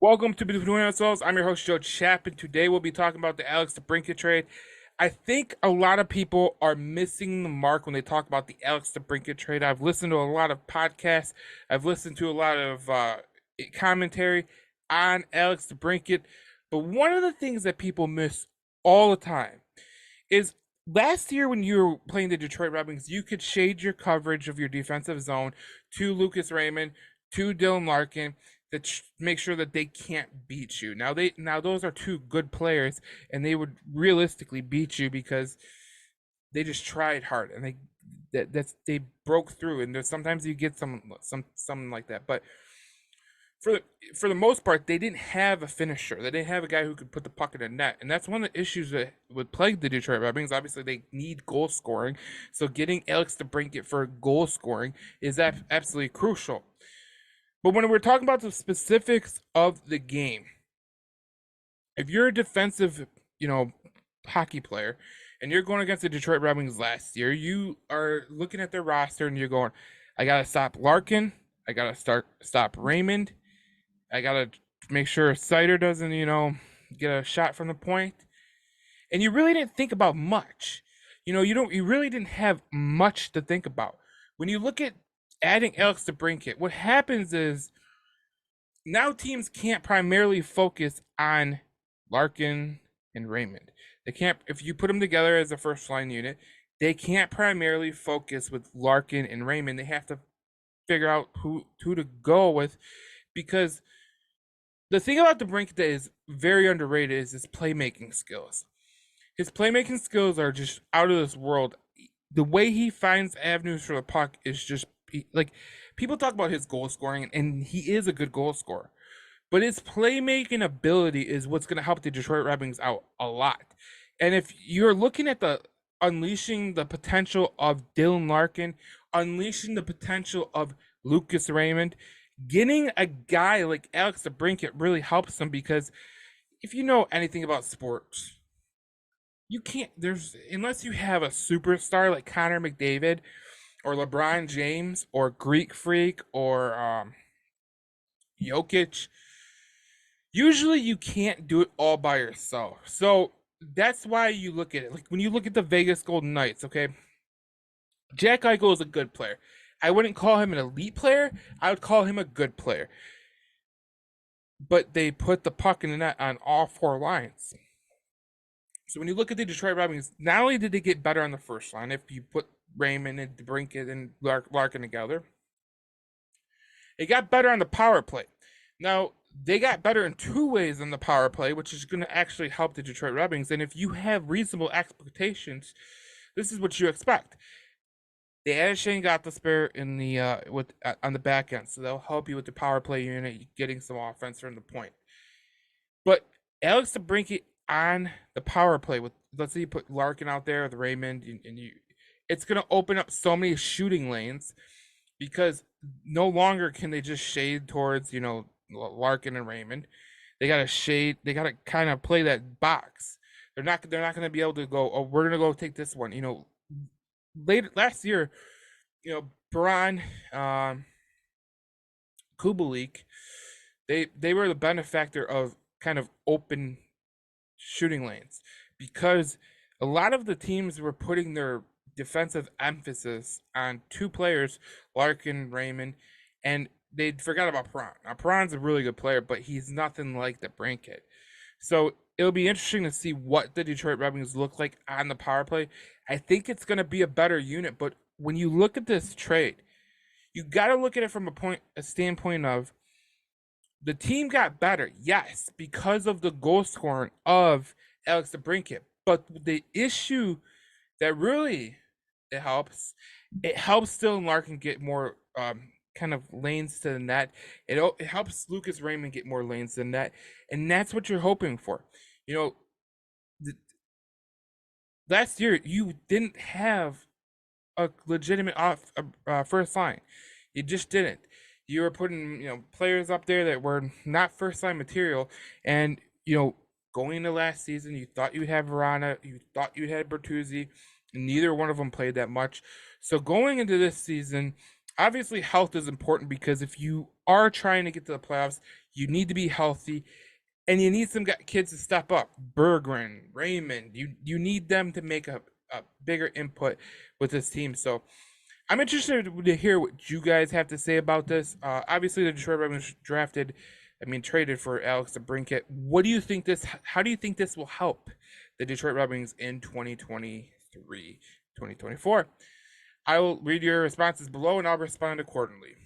Welcome to Between Ourselves. I'm your host, Joe Chapin. Today we'll be talking about the Alex DeBrincat trade. I think a lot of people are missing the mark when they talk about the Alex DeBrincat trade. I've listened to a lot of podcasts. I've listened to a lot of commentary on Alex DeBrincat. But one of the things that people miss all the time is last year when you were playing the Detroit Red Wings, you could shade your coverage of your defensive zone to Lucas Raymond, to Dylan Larkin, to make sure that they can't beat you. Now those are two good players, and they would realistically beat you because they just tried hard and they broke through. And there's sometimes you get something like that, but for the most part, they didn't have a finisher. They didn't have a guy who could put the puck in the net, and that's one of the issues that would plague the Detroit Red Wings. Obviously, they need goal scoring, so getting Alex DeBrincat for goal scoring is absolutely crucial. But when we're talking about the specifics of the game, if you're a defensive, hockey player, and you're going against the Detroit Red Wings last year, you are looking at their roster and you're going, I gotta stop Larkin, I gotta stop Raymond, I gotta make sure Sider doesn't, get a shot from the point. And you really didn't think about much. You really didn't have much to think about. When you look at adding Alex DeBrincat, what happens is now teams can't primarily focus on Larkin and Raymond. They can't, if you put them together as a first line unit, they can't primarily focus with Larkin and Raymond. They have to figure out who to go with, because the thing about DeBrincat that is very underrated is his playmaking skills. His playmaking skills are just out of this world. The way he finds avenues for the puck is just like, people talk about his goal scoring, and he is a good goal scorer, but his playmaking ability is what's going to help the Detroit Red Wings out a lot. And if you're looking at the unleashing the potential of Dylan Larkin, unleashing the potential of Lucas Raymond, getting a guy like Alex DeBrincat really helps them, because if you know anything about sports, you can't, unless you have a superstar like Connor McDavid or LeBron James or Greek Freak or Jokic, usually you can't do it all by yourself. So that's why you look at it. Like when you look at the Vegas Golden Knights, okay, Jack Eichel is a good player. I wouldn't call him an elite player. I would call him a good player. But they put the puck in the net on all four lines. So when you look at the Detroit Red Wings, not only did they get better on the first line, if you put Raymond and DeBrincat and Larkin together, it got better on the power play. Now, they got better in two ways on the power play, which is going to actually help the Detroit Red Wings. And if you have reasonable expectations, this is what you expect. They added Shane Gotthespierre in the on the back end, so they'll help you with the power play unit, getting some offense from the point. But Alex DeBrincat on the power play, with, let's say you put Larkin out there with Raymond, and it's going to open up so many shooting lanes, because no longer can they just shade towards Larkin and Raymond. They got to shade. They got to kind of play that box. They're not going to be able to go, oh, we're going to go take this one. Later last year, Baron, Kubalik, they were the benefactor of kind of open shooting lanes, because a lot of the teams were putting their defensive emphasis on two players, Larkin, Raymond, and they forgot about Perron. Now, Perron's a really good player, but he's nothing like the DeBrincat. So it'll be interesting to see what the Detroit Red Wings look like on the power play. I think it's going to be a better unit, but when you look at this trade, you got to look at it from a standpoint of the team got better, yes, because of the goal scoring of Alex DeBrincat. But the issue that really it helps Dylan Larkin get more kind of lanes to the net. It helps Lucas Raymond get more lanes to the net, and that's what you're hoping for. Last year you didn't have a legitimate first line. You just didn't. You were putting players up there that were not first line material, and going into last season, you thought you'd have Verana, you thought you had Bertuzzi, and neither one of them played that much. So going into this season, Obviously, health is important because if you are trying to get to the playoffs, you need to be healthy and you need some kids to step up. Bergren, Raymond, you need them to make a bigger input with this team. So I'm interested to hear what you guys have to say about this. Obviously, the Detroit Red Wings traded for Alex DeBrincat. What do you think this? How do you think this will help the Detroit Red Wings in 2023, 2024? I will read your responses below and I'll respond accordingly.